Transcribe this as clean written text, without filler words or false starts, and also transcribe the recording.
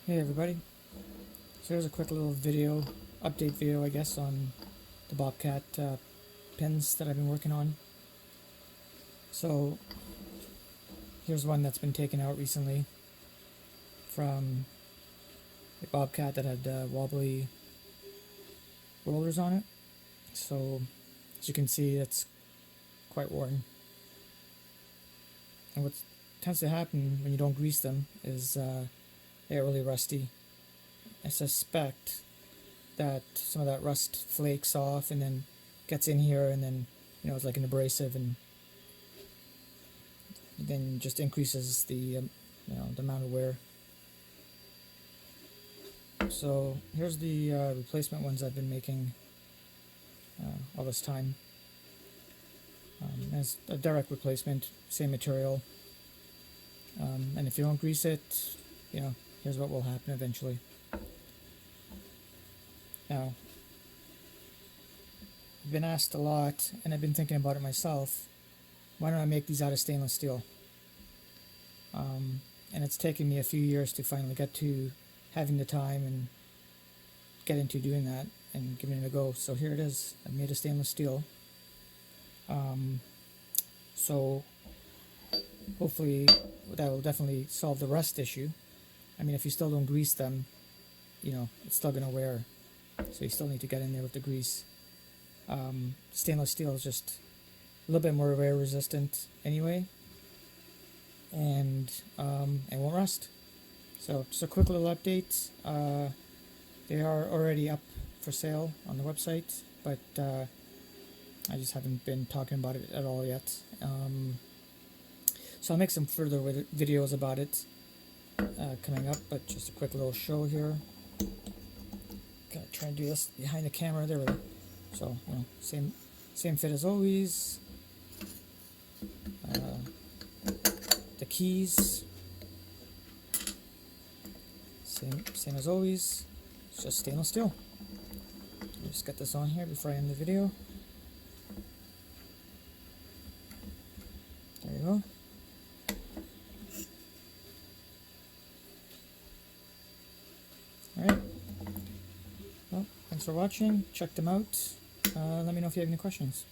Hey everybody, so here's a quick little video, update video I guess, on the Bobcat pins that I've been working on. So here's one that's been taken out recently from a Bobcat that had wobbly rollers on it. So as you can see, it's quite worn. And what tends to happen when you don't grease them is they're really rusty. I suspect that some of that rust flakes off and then gets in here, and then it's like an abrasive, and then just increases the the amount of wear. So here's the replacement ones I've been making all this time. As a direct replacement, same material, and if you don't grease it, here's what will happen eventually. Now, I've been asked a lot, and I've been thinking about it myself, why don't I make these out of stainless steel? And it's taken me a few years to finally get to having the time and get into doing that and giving it a go. So here it is. I've made a stainless steel. So hopefully that will definitely solve the rust issue. I mean, if you still don't grease them, it's still going to wear. So you still need to get in there with the grease. Stainless steel is just a little bit more wear resistant anyway, and it won't rust. So just a quick little update. They are already up for sale on the website, but I just haven't been talking about it at all yet. So I'll make some further videos about it coming up, but just a quick little show here. Gonna try and do this behind the camera. There we go. So same fit as always. The keys, same as always. It's just stainless steel. Just get this on here before I end the video. There you go. Alright. Well, thanks for watching. Check them out. Let me know if you have any questions.